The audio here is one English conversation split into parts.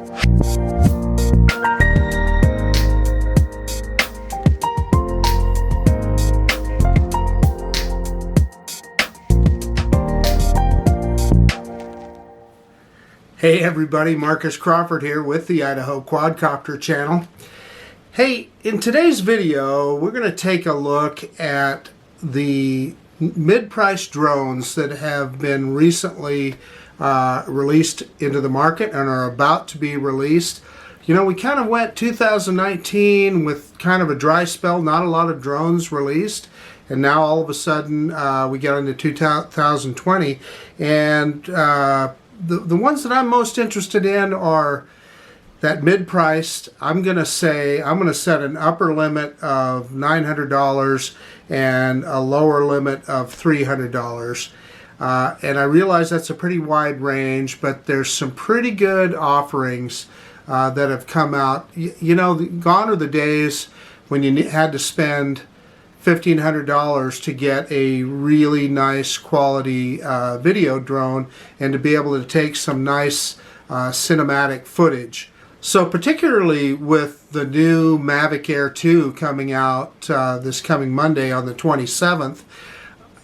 Hey everybody, Marcus Crawford here with the Idaho Quadcopter channel. Hey, in today's video we're going to take a look at the mid-price drones that have been recently released into the market and are about to be released. You know, we kind of went 2019 with kind of a dry spell, not a lot of drones released, and now all of a sudden we get into 2020 and the ones that I'm most interested in are that mid-priced. I'm going to set an upper limit of $900 and a lower limit of $300. And I realize that's a pretty wide range, but there's some pretty good offerings that have come out. You know, gone are the days when you had to spend $1,500 to get a really nice quality video drone and to be able to take some nice cinematic footage. So particularly with the new Mavic Air 2 coming out this coming Monday on the 27th,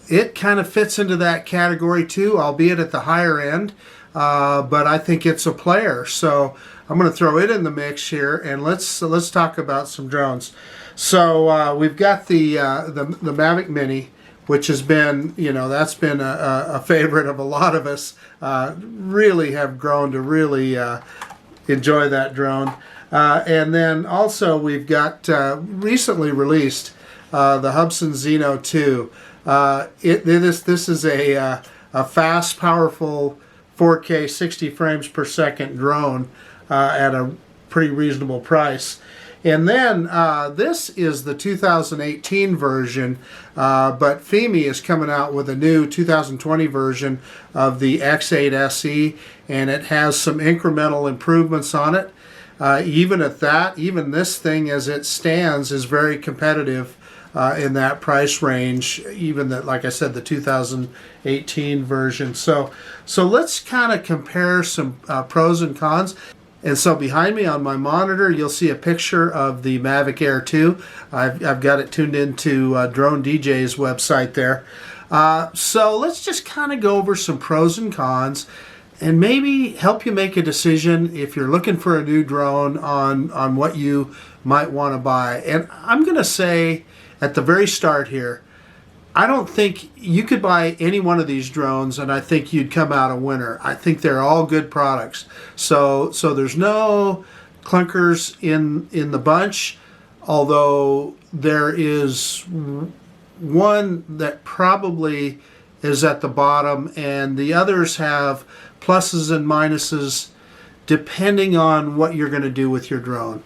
it kind of fits into that category too, albeit at the higher end, but I think it's a player. So I'm going to throw it in the mix here, and let's talk about some drones. So we've got the Mavic Mini, which has been, you know, that's been a favorite of a lot of us. Really have grown to really enjoy that drone. And then also we've got recently released the Hubsan Zino 2. This is a fast, powerful 4K 60 frames per second drone at a pretty reasonable price. And then this is the 2018 version, but Fimi is coming out with a new 2020 version of the X8 SE, and it has some incremental improvements on it. Even at that, even this thing as it stands is very competitive in that price range, even that, like I said, the 2018 version. So let's kind of compare some pros and cons. And so behind me on my monitor, you'll see a picture of the Mavic Air 2. I've got it tuned into Drone DJ's website there. So let's just kind of go over some pros and cons and maybe help you make a decision if you're looking for a new drone on what you might want to buy. And I'm going to say at the very start here, I don't think you could buy any one of these drones and I think you'd come out a winner. I think they're all good products. So there's no clunkers in the bunch, although there is one that probably is at the bottom, and the others have pluses and minuses depending on what you're going to do with your drone.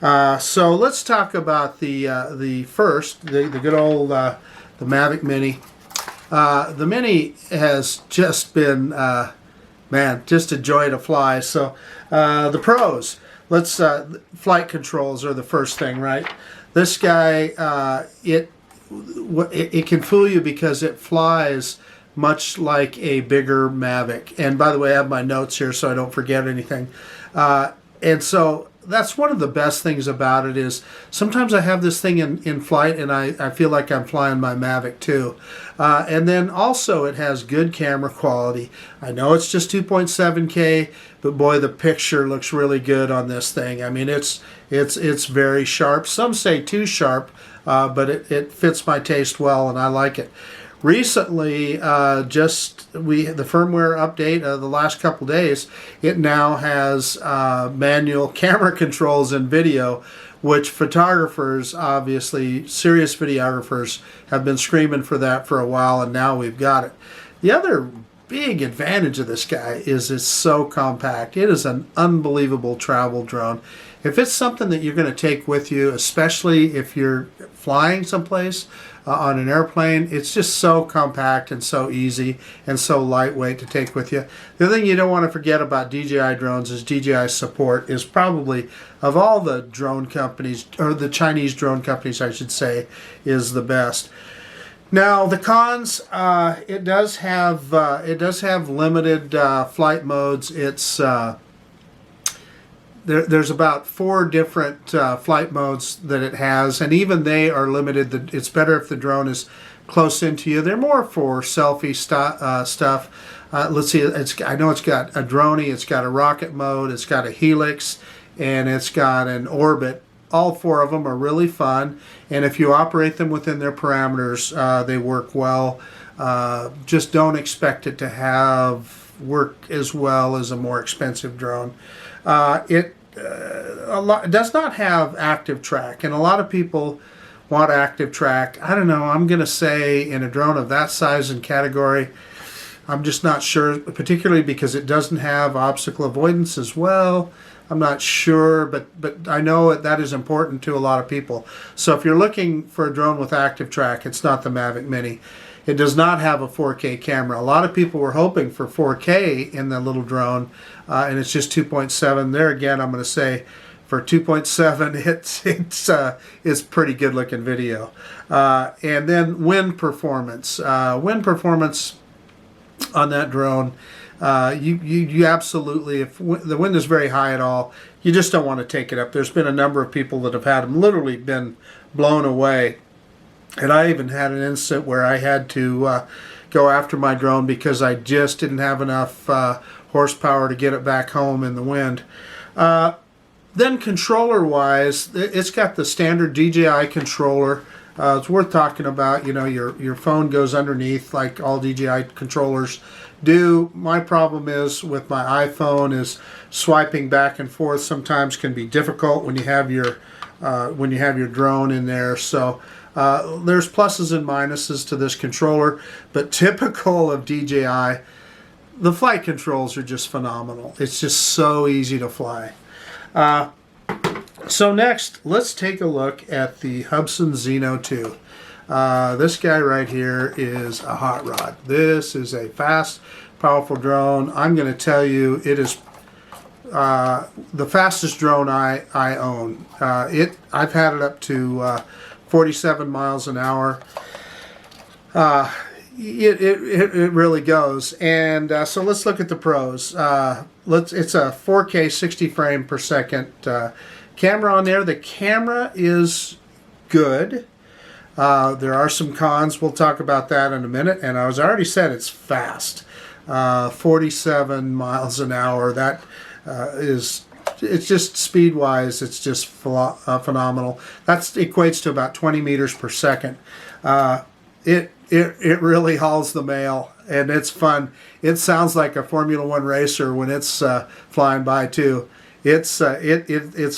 So let's talk about the good old the Mavic Mini. The Mini has just been, man, just a joy to fly. So the pros, flight controls are the first thing, right? This guy, it can fool you because it flies much like a bigger Mavic. And by the way, I have my notes here so I don't forget anything. And so that's one of the best things about it is sometimes I have this thing in flight and I feel like I'm flying my Mavic too. And then also it has good camera quality. I know it's just 2.7K, but boy, the picture looks really good on this thing. I mean, it's very sharp. Some say too sharp, but it fits my taste well and I like it. Recently, the firmware update of the last couple days, it now has manual camera controls and video, which photographers, obviously serious videographers, have been screaming for that for a while, and now we've got it. The other big advantage of this guy is it's so compact. It is an unbelievable travel drone. If it's something that you're going to take with you, especially if you're flying someplace on an airplane, it's just so compact and so easy and so lightweight to take with you. The other thing you don't want to forget about DJI drones is DJI support is probably, of all the drone companies, or the Chinese drone companies I should say, is the best. Now the cons, it does have limited flight modes. there's about 4 different flight modes that it has, and even they are limited. It's better if the drone is close into you. They're more for selfie stuff. Let's see, I know it's got a droney, it's got a rocket mode, it's got a helix, and it's got an orbit. All 4 of them are really fun, and if you operate them within their parameters, they work well. Just don't expect it to work as well as a more expensive drone. It does not have active track, and a lot of people want active track. I don't know, I'm going to say in a drone of that size and category, I'm just not sure, particularly because it doesn't have obstacle avoidance as well. I'm not sure, but I know that is important to a lot of people. So if you're looking for a drone with active track, it's not the Mavic Mini. It does not have a 4K camera. A lot of people were hoping for 4K in the little drone, and it's just 2.7. There again, I'm going to say for 2.7, it's pretty good looking video. And then wind performance. Wind performance on that drone, you absolutely, if the wind is very high at all, you just don't want to take it up. There's been a number of people that have had them literally been blown away, and I even had an incident where I had to go after my drone because I just didn't have enough horsepower to get it back home in the wind. Then controller wise, it's got the standard DJI controller. It's worth talking about. You know, your phone goes underneath like all DJI controllers do. My problem is with my iPhone is swiping back and forth sometimes can be difficult when you have your drone in there. So there's pluses and minuses to this controller, but typical of DJI, the flight controls are just phenomenal. It's just so easy to fly. So next, let's take a look at the Hubsan Zino 2. This guy right here is a hot rod. This is a fast, powerful drone. I'm going to tell you, it is the fastest drone I own. I've had it up to 47 miles an hour. It really goes. And so let's look at the pros. It's a 4K 60 frame per second camera on there. The camera is good. There are some cons. We'll talk about that in a minute. And I was already said it's fast. 47 miles an hour. That it's just speed-wise, it's just phenomenal. That equates to about 20 meters per second. It really hauls the mail, and it's fun. It sounds like a Formula One racer when it's flying by too. It's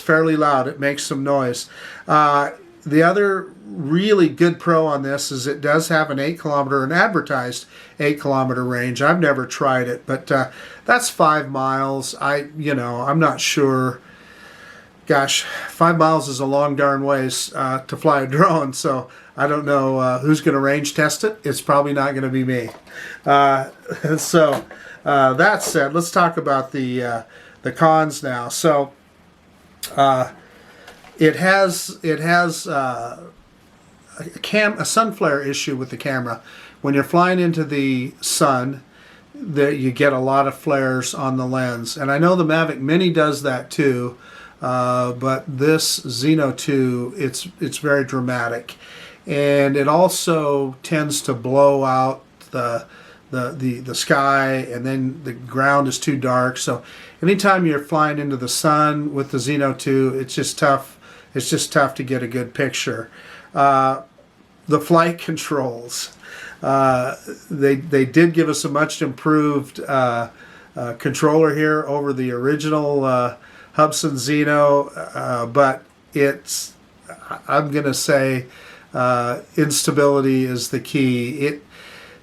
fairly loud. It makes some noise. The other really good pro on this is it does have an 8-kilometer, an advertised 8-kilometer range. I've never tried it, but that's 5 miles. I'm not sure. Gosh, 5 miles is a long darn ways to fly a drone, so I don't know who's going to range test it. It's probably not going to be me. So that said, let's talk about the cons now. So it has a sun flare issue with the camera. When you're flying into the sun, you get a lot of flares on the lens, and I know the Mavic Mini does that too. But this Zino 2, it's very dramatic, and it also tends to blow out the sky, and then the ground is too dark. So anytime you're flying into the sun with the Zino 2, it's just tough. It's just tough to get a good picture. The flight controls, they did give us a much improved controller here over the original Hubsan Zino, but I'm going to say instability is the key.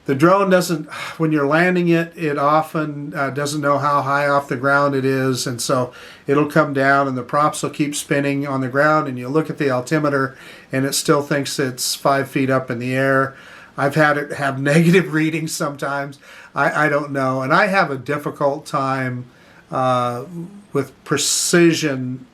The drone doesn't, when you're landing it, it often doesn't know how high off the ground it is, and so it'll come down and the props will keep spinning on the ground, and you look at the altimeter and it still thinks it's 5 feet up in the air. I've had it have negative readings sometimes. I don't know, and I have a difficult time with precision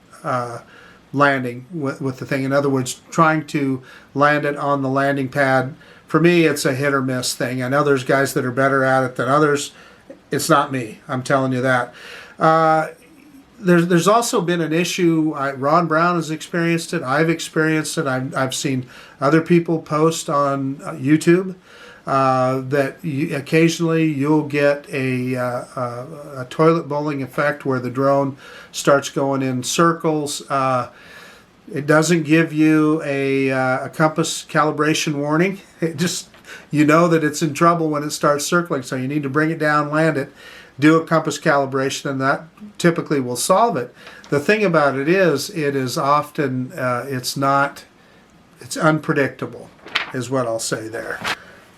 landing with the thing. In other words, trying to land it on the landing pad. For me, it's a hit or miss thing. I know there's guys that are better at it than others. It's not me. I'm telling you that. there's also been an issue. Ron Brown has experienced it. I've experienced it. I've seen other people post on YouTube that occasionally you'll get a toilet bowling effect where the drone starts going in circles. It doesn't give you a compass calibration warning. It just, you know that it's in trouble when it starts circling, so you need to bring it down, land it, do a compass calibration, and that typically will solve it. The thing about it is often it's unpredictable, is what I'll say there.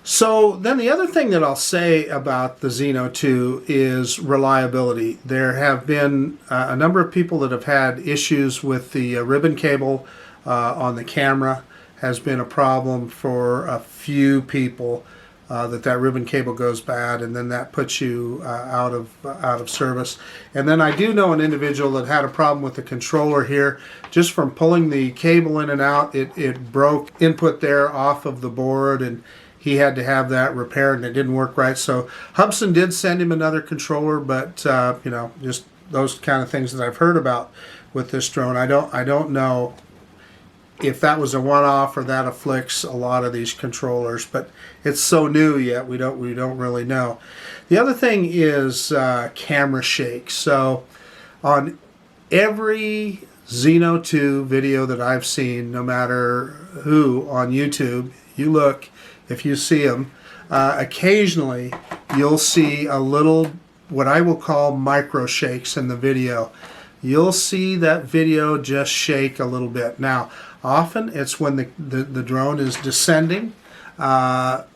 So then the other thing that I'll say about the Zino 2 is reliability. There have been a number of people that have had issues with the ribbon cable on the camera. Has been a problem for a few people, that ribbon cable goes bad, and then that puts you out of service. And then I do know an individual that had a problem with the controller here. Just from pulling the cable in and out, it broke input there off of the board, and he had to have that repaired, and it didn't work right. So Hubsan did send him another controller, but you know, just those kind of things that I've heard about with this drone. I don't know if that was a one-off or that afflicts a lot of these controllers, but it's so new yet we don't really know. The other thing is camera shake. So on every Zino 2 video that I've seen, no matter who on YouTube, you look, if you see them, occasionally you'll see a little, what I will call micro shakes in the video. You'll see that video just shake a little bit. Now, often it's when the drone is descending, but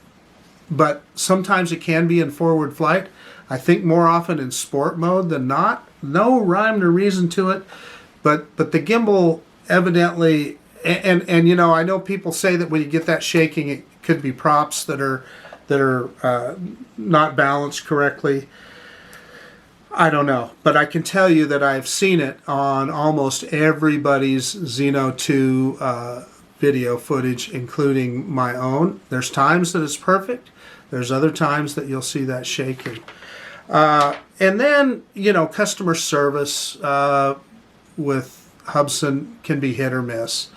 sometimes it can be in forward flight. I think more often in sport mode than not. No rhyme or reason to it, but the gimbal evidently, and you know, I know people say that when you get that shaking, it could be props that are not balanced correctly. I don't know, but I can tell you that I've seen it on almost everybody's Zino 2 video footage, including my own. There's times that it's perfect. There's other times that you'll see that shaking. And then, you know, customer service with Hubsan can be hit or miss.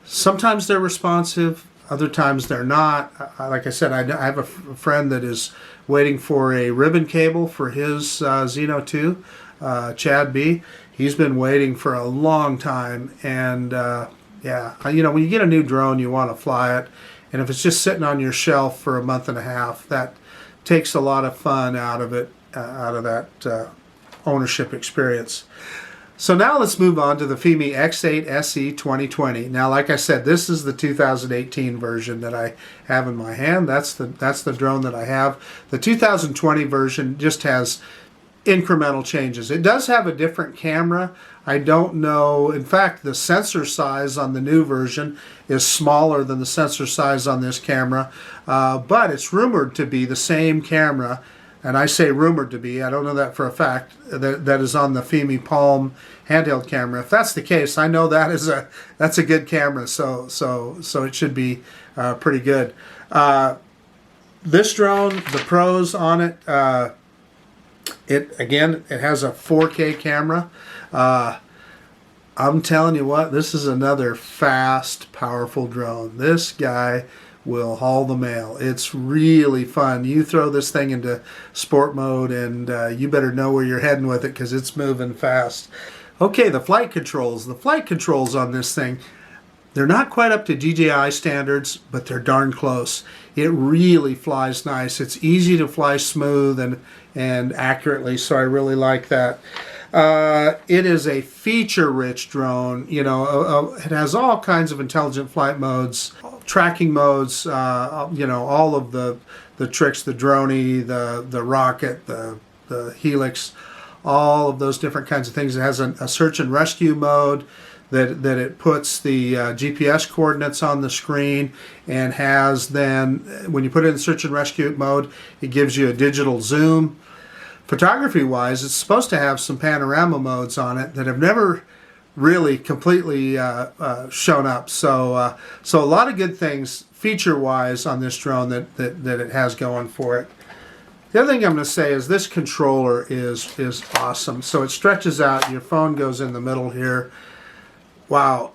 Sometimes they're responsive, other times they're not. Like I said, I have a friend that is waiting for a ribbon cable for his Zino 2, Chad B. He's been waiting for a long time, and yeah, you know, when you get a new drone, you want to fly it, and if it's just sitting on your shelf for a month and a half, that takes a lot of fun out of it, out of that ownership experience. So now let's move on to the Fimi X8 SE 2020. Now, like I said, this is the 2018 version that I have in my hand. That's the drone that I have. The 2020 version just has incremental changes. It does have a different camera. I don't know. In fact, the sensor size on the new version is smaller than the sensor size on this camera, but it's rumored to be the same camera. And I say rumored to be, I don't know that for a fact, that is on the Fimi Palm handheld camera. If that's the case, I know that's a good camera, so it should be pretty good. This drone, the pros on it, it has a 4K camera. I'm telling you what, this is another fast, powerful drone. This guy will haul the mail. It's really fun. You throw this thing into sport mode and you better know where you're heading with it because it's moving fast. Okay, the flight controls. The flight controls on this thing, they're not quite up to DJI standards, but they're darn close. It really flies nice. It's easy to fly smooth and accurately, so I really like that. It is a feature-rich drone. You know, it has all kinds of intelligent flight modes, tracking modes. You know, all of the tricks, the droney, the rocket, the helix, all of those different kinds of things. It has a search and rescue mode that it puts the GPS coordinates on the screen, and has then, when you put it in search and rescue mode, it gives you a digital zoom. Photography wise, it's supposed to have some panorama modes on it that have never really completely shown up. So a lot of good things feature wise on this drone that it has going for it. The other thing I'm going to say is this controller is awesome. So it stretches out. Your phone goes in the middle here. Wow,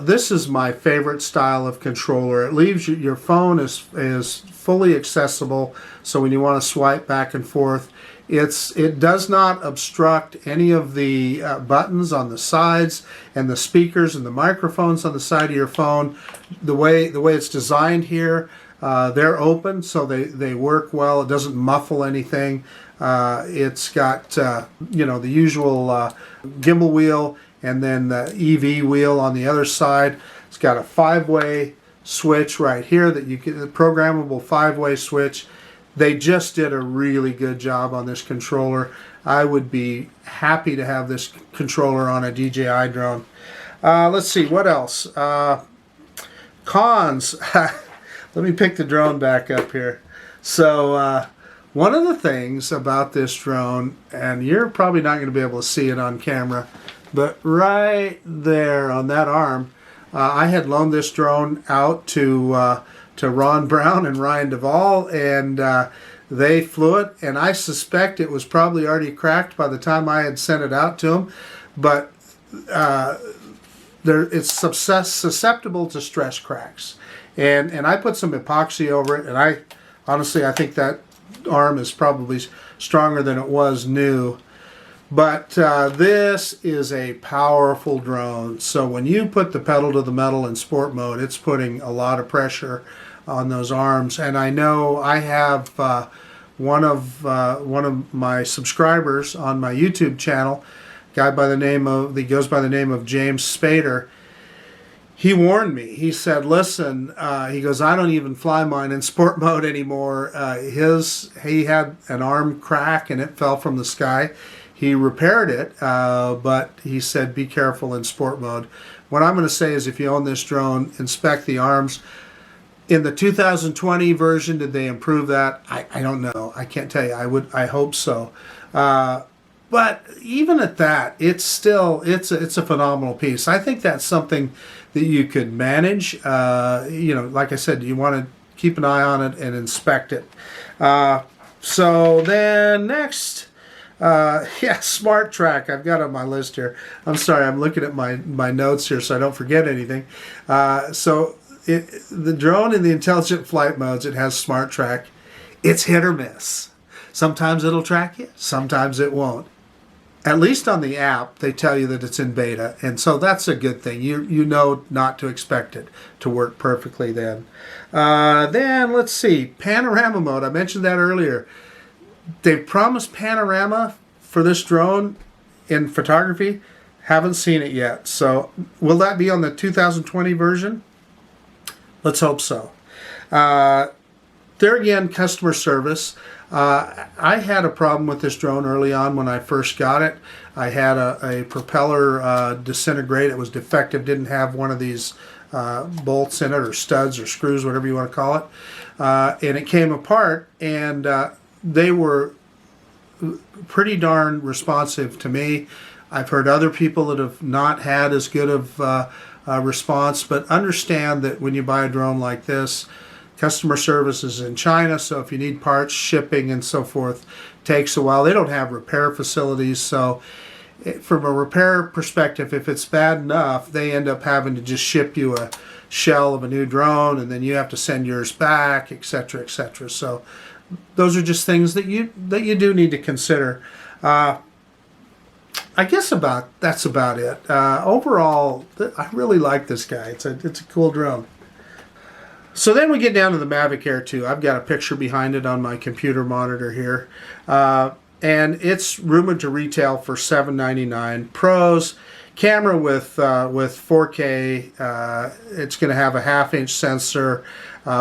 this is my favorite style of controller. It leaves your phone is fully accessible. So when you want to swipe back and forth, it does not obstruct any of the buttons on the sides and the speakers and the microphones on the side of your phone. The way it's designed here. They're open, so they work well. It doesn't muffle anything. It's got you know, the usual gimbal wheel and then the EV wheel on the other side. It's got a 5-way switch right here that you can, a programmable 5-way switch. They just did a really good job on this controller. I would be happy to have this controller on a DJI drone. Let's see, what else? Cons. Let me pick the drone back up here. So one of the things about this drone, and you're probably not going to be able to see it on camera, but right there on that arm, I had loaned this drone out to Ron Brown and Ryan Duvall, and they flew it, and I suspect it was probably already cracked by the time I had sent it out to them, but it's susceptible to stress cracks. And I put some epoxy over it, and I think that arm is probably stronger than it was new. But this is a powerful drone. So when you put the pedal to the metal in sport mode, it's putting a lot of pressure on those arms. And I know I have one of my subscribers on my YouTube channel, he goes by the name of James Spader. He warned me. He said, listen, he goes, I don't even fly mine in sport mode anymore. He had an arm crack and it fell from the sky. He repaired it, but he said, be careful in sport mode. What I'm going to say is, if you own this drone, inspect the arms. In the 2020 version, did they improve that? I don't know. I can't tell you. I hope so. But even at that, it's a phenomenal piece. I think that's something that you could manage. You know, like I said, you want to keep an eye on it and inspect it. So then next, yeah, Smart Track. I've got on my list here. I'm sorry, I'm looking at my notes here so I don't forget anything. The drone in the intelligent flight modes, it has Smart Track. It's hit or miss. Sometimes it'll track you, sometimes it won't. At least on the app, they tell you that it's in beta, and so that's a good thing. You know not to expect it to work perfectly then. Then, let's see, panorama mode. I mentioned that earlier. They promised panorama for this drone in photography. Haven't seen it yet. So, will that be on the 2020 version? Let's hope so. There again, customer service. I had a problem with this drone early on when I first got it. I had a propeller disintegrate. It was defective, didn't have one of these bolts in it, or studs or screws, whatever you want to call it. And it came apart, and they were pretty darn responsive to me. I've heard other people that have not had as good of response, but understand that when you buy a drone like this, customer service is in China, so if you need parts, shipping, and so forth, takes a while. They don't have repair facilities, so from a repair perspective, if it's bad enough, they end up having to just ship you a shell of a new drone, and then you have to send yours back, etc., etc. So those are just things that you do need to consider. I guess that's about it. Overall, I really like this guy. It's a cool drone. So then we get down to the Mavic Air 2. I've got a picture behind it on my computer monitor here. And it's rumored to retail for $799. Pros, camera with 4K. It's going to have a 1/2-inch sensor.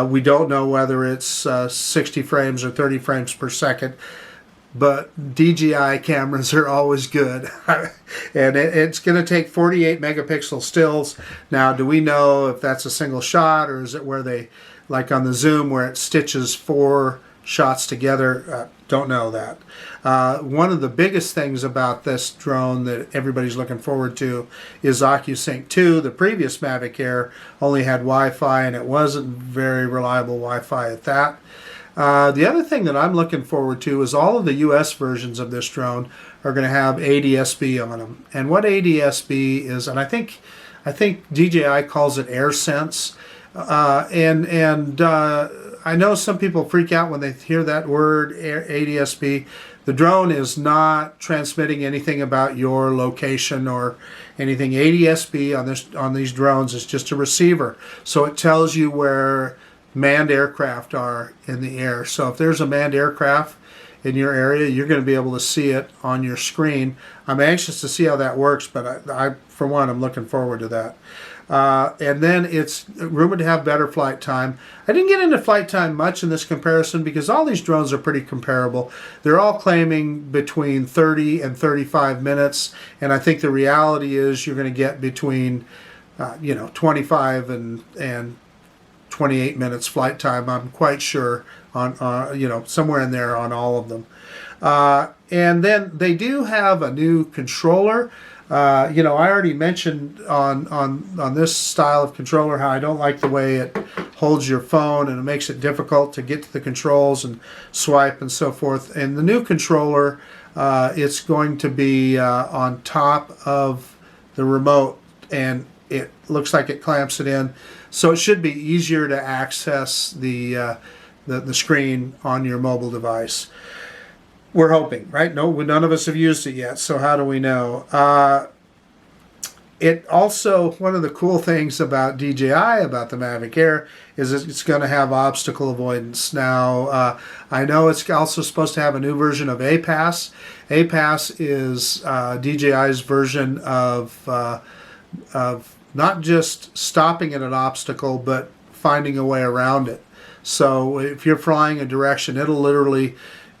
We don't know whether it's 60 frames or 30 frames per second. But DJI cameras are always good. And it's going to take 48 megapixel stills. Now, do we know if that's a single shot, or is it where they, like on the Zoom, where it stitches 4 shots together? Don't know that. One of the biggest things about this drone that everybody's looking forward to is OcuSync 2. The previous Mavic Air only had Wi-Fi, and it wasn't very reliable Wi-Fi at that. The other thing that I'm looking forward to is all of the US versions of this drone are going to have ADS-B on them. And what ADS-B is, and I think DJI calls it AirSense. I know some people freak out when they hear that word, ADS-B. The drone is not transmitting anything about your location or anything. ADS-B on these drones is just a receiver. So it tells you where manned aircraft are in the air. So if there's a manned aircraft in your area, you're going to be able to see it on your screen. I'm anxious to see how that works, but I for one, I'm looking forward to that. And then it's rumored to have better flight time. I didn't get into flight time much in this comparison because all these drones are pretty comparable. They're all claiming between 30 and 35 minutes, and I think the reality is you're going to get between 25 and 28 minutes flight time. I'm quite sure on somewhere in there on all of them. And then they do have a new controller. I already mentioned on this style of controller how I don't like the way it holds your phone and it makes it difficult to get to the controls and swipe and so forth. And the new controller, it's going to be on top of the remote, and it looks like it clamps it in, so it should be easier to access the screen on your mobile device. We're hoping, right? No, none of us have used it yet, so how do we know? It also, one of the cool things about DJI, about the Mavic Air, is it's going to have obstacle avoidance. Now, I know it's also supposed to have a new version of APAS. APAS is DJI's version of not just stopping at an obstacle, but finding a way around it. So if you're flying a direction, it'll literally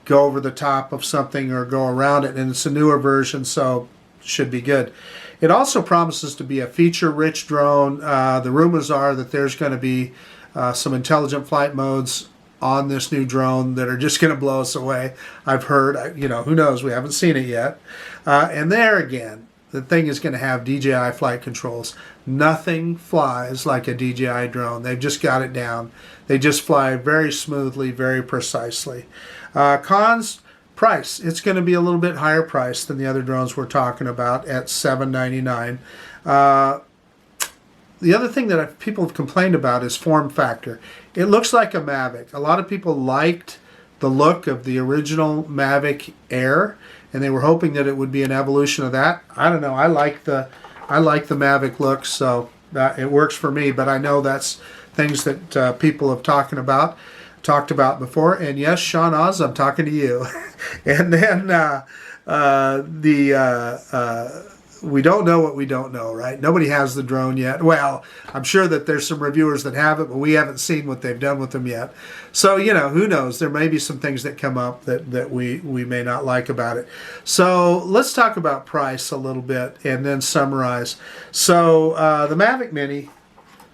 go over the top of something or go around it, and it's a newer version, so it should be good. It also promises to be a feature-rich drone. The rumors are that there's going to be some intelligent flight modes on this new drone that are just going to blow us away. I've heard, who knows, we haven't seen it yet. And there again, the thing is going to have DJI flight controls. Nothing flies like a DJI drone. They've just got it down. They just fly very smoothly, very precisely. Cons, price. It's going to be a little bit higher price than the other drones we're talking about at $799. The other thing that people have complained about is form factor. It looks like a Mavic. A lot of people liked the look of the original Mavic Air, and they were hoping that it would be an evolution of that. I don't know. I like the Mavic look, so it works for me. But I know that's things that people have talked about before. And yes, Sean Oz, I'm talking to you. And then we don't know what we don't know, right? Nobody has the drone yet. Well, I'm sure that there's some reviewers that have it, but we haven't seen what they've done with them yet. So, who knows? There may be some things that come up that we may not like about it. So let's talk about price a little bit and then summarize. So the Mavic Mini,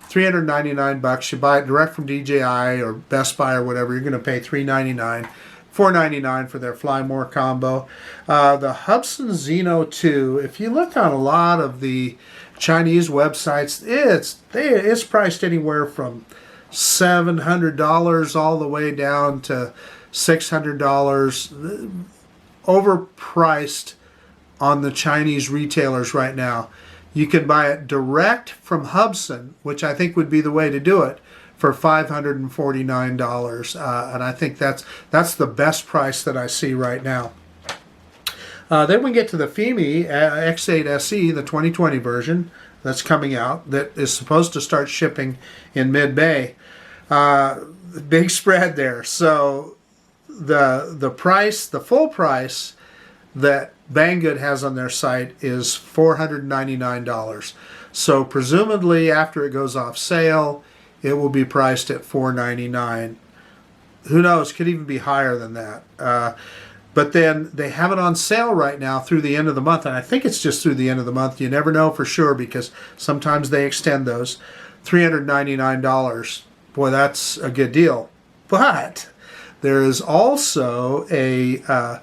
$399. You buy it direct from DJI or Best Buy or whatever, you're going to pay $399. $499 for their Fly More combo. The Hubsan Zino 2, if you look on a lot of the Chinese websites, it's priced anywhere from $700 all the way down to $600. Overpriced on the Chinese retailers right now. You can buy it direct from Hubsan, which I think would be the way to do it, for $549, and I think that's the best price that I see right now. Then we get to the Fimi X8 SE, the 2020 version that's coming out, that is supposed to start shipping in mid-May. Big spread there. So the price, the full price that Banggood has on their site is $499. So presumably after it goes off sale, it will be priced at $499. Who knows? Could even be higher than that. But then they have it on sale right now through the end of the month, and I think it's just through the end of the month. You never know for sure because sometimes they extend those. $399. Boy, that's a good deal. But there is also a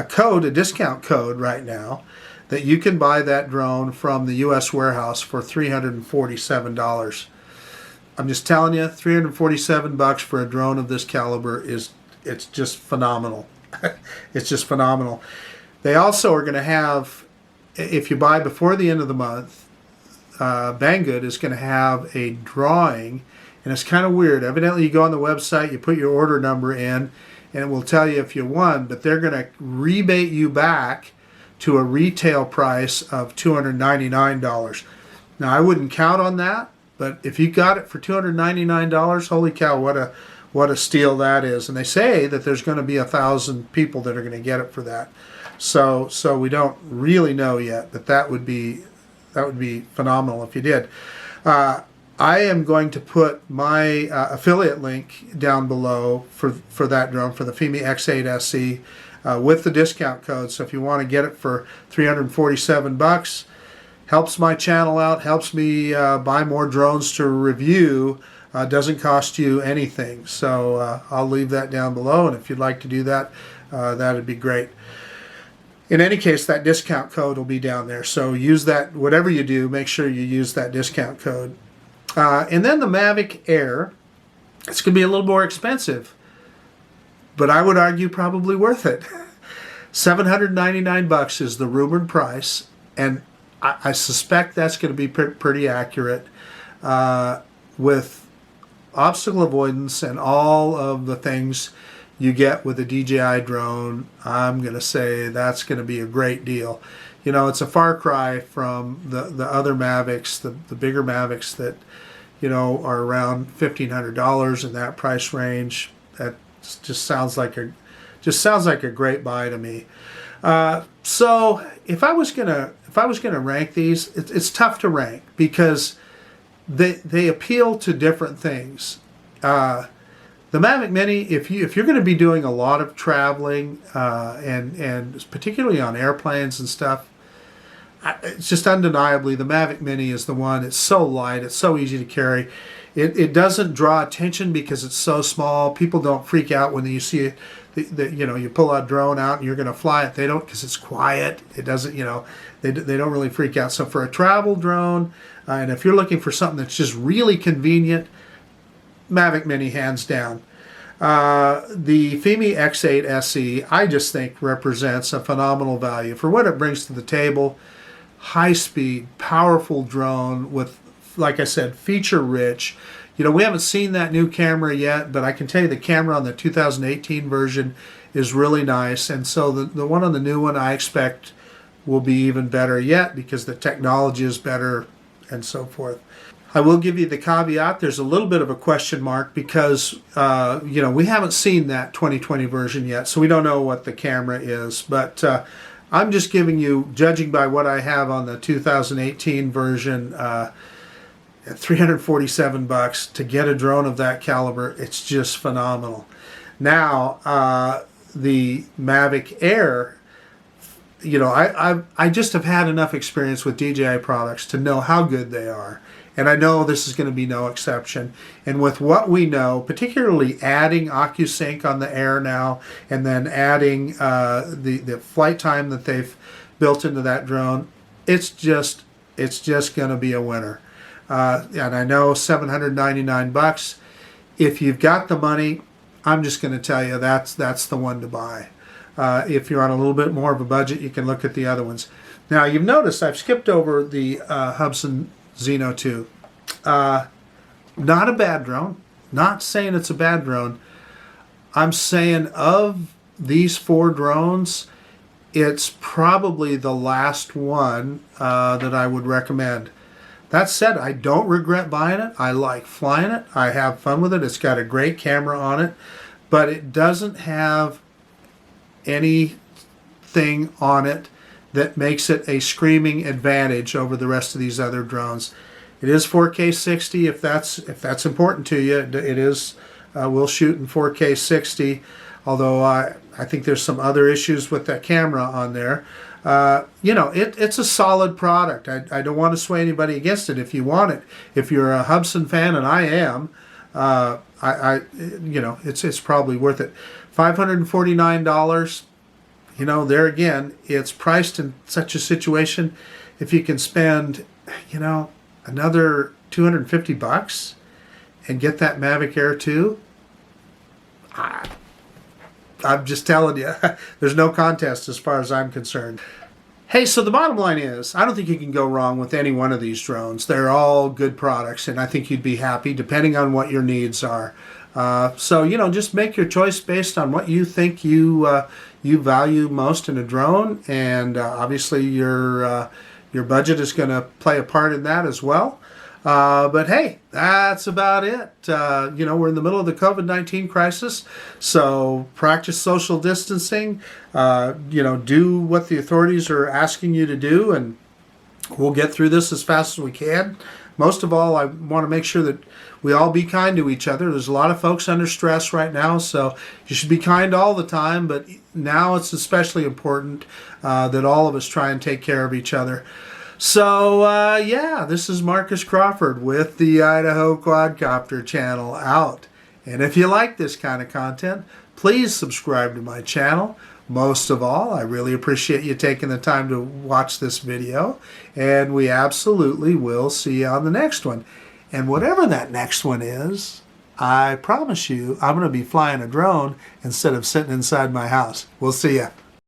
code, a discount code right now, that you can buy that drone from the U.S. warehouse for $347. I'm just telling you, 347 bucks for a drone of this caliber it's just phenomenal. It's just phenomenal. They also are going to have, if you buy before the end of the month, Banggood is going to have a drawing, and it's kind of weird. Evidently, you go on the website, you put your order number in, and it will tell you if you won, but they're going to rebate you back to a retail price of $299. Now, I wouldn't count on that, but if you got it for $299, holy cow, what a steal that is. And they say that there's going to be 1,000 people that are going to get it for that. So we don't really know yet, but that would be phenomenal if you did. I am going to put my affiliate link down below for that drone, for the Fimi X8 SE, with the discount code. So if you want to get it for 347 bucks, helps my channel out, helps me buy more drones to review, doesn't cost you anything. So I'll leave that down below, and if you'd like to do that, that'd be great. In any case, that discount code will be down there. So use that, whatever you do, make sure you use that discount code. And then the Mavic Air, it's going to be a little more expensive, but I would argue probably worth it. 799 bucks is the rumored price, and I suspect that's going to be pretty accurate with obstacle avoidance and all of the things you get with a DJI drone. I'm going to say that's going to be a great deal. You know, it's a far cry from the other Mavics, the bigger Mavics that, you know, are around $1,500 in that price range. That just sounds like a great buy to me. So if I was gonna rank these, it's tough to rank because they appeal to different things. The Mavic Mini, if you're going to be doing a lot of traveling and particularly on airplanes and stuff, it's just undeniably the Mavic Mini is the one. It's so light, it's so easy to carry. It doesn't draw attention because it's so small. People don't freak out when you see it. You know, you pull a drone out and you're going to fly it. They don't, because it's quiet. It doesn't, you know, they don't really freak out. So for a travel drone, and if you're looking for something that's just really convenient, Mavic Mini hands down. The Fimi X8 SE, I just think represents a phenomenal value for what it brings to the table. High speed, powerful drone with, like I said, feature rich. You know, we haven't seen that new camera yet, but I can tell you the camera on the 2018 version is really nice. And so the one on the new one I expect will be even better yet because the technology is better and so forth. I will give you the caveat, there's a little bit of a question mark because, you know, we haven't seen that 2020 version yet, so we don't know what the camera is. But I'm just giving you, judging by what I have on the 2018 version, at 347 bucks to get a drone of that caliber, it's just phenomenal. Now, the Mavic Air, you know, I just have had enough experience with DJI products to know how good they are. And I know this is going to be no exception. And with what we know, particularly adding OcuSync on the Air now, and then adding the flight time that they've built into that drone, it's just going to be a winner. And I know 799 bucks. If you've got the money, I'm just going to tell you that's the one to buy. If you're on a little bit more of a budget, you can look at the other ones. Now, you've noticed I've skipped over the Hubsan Zino 2. Not a bad drone. Not saying it's a bad drone. I'm saying of these four drones, it's probably the last one that I would recommend. That said, I don't regret buying it. I like flying it. I have fun with it. It's got a great camera on it, but it doesn't have anything on it that makes it a screaming advantage over the rest of these other drones. It is 4K 60 if that's important to you. It is. We'll shoot in 4K 60, although I think there's some other issues with that camera on there. You know, it's a solid product. I don't want to sway anybody against it. If you want it, if you're a Hubsan fan, and I am, you know, it's probably worth it. $549. You know, there again, it's priced in such a situation. If you can spend, you know, another 250 bucks, and get that Mavic Air 2, I'm just telling you, there's no contest as far as I'm concerned. Hey, so the bottom line is, I don't think you can go wrong with any one of these drones. They're all good products, and I think you'd be happy depending on what your needs are. So, you know, just make your choice based on what you think you value most in a drone, and obviously your budget is going to play a part in that as well. But hey, that's about it. You know, we're in the middle of the COVID-19 crisis, so practice social distancing. You know, do what the authorities are asking you to do, and we'll get through this as fast as we can. Most of all, I want to make sure that we all be kind to each other. There's a lot of folks under stress right now, so you should be kind all the time, but now it's especially important that all of us try and take care of each other. So, yeah, this is Marcus Crawford with the Idaho Quadcopter channel out. And if you like this kind of content, please subscribe to my channel. Most of all, I really appreciate you taking the time to watch this video. And we absolutely will see you on the next one. And whatever that next one is, I promise you, I'm going to be flying a drone instead of sitting inside my house. We'll see ya.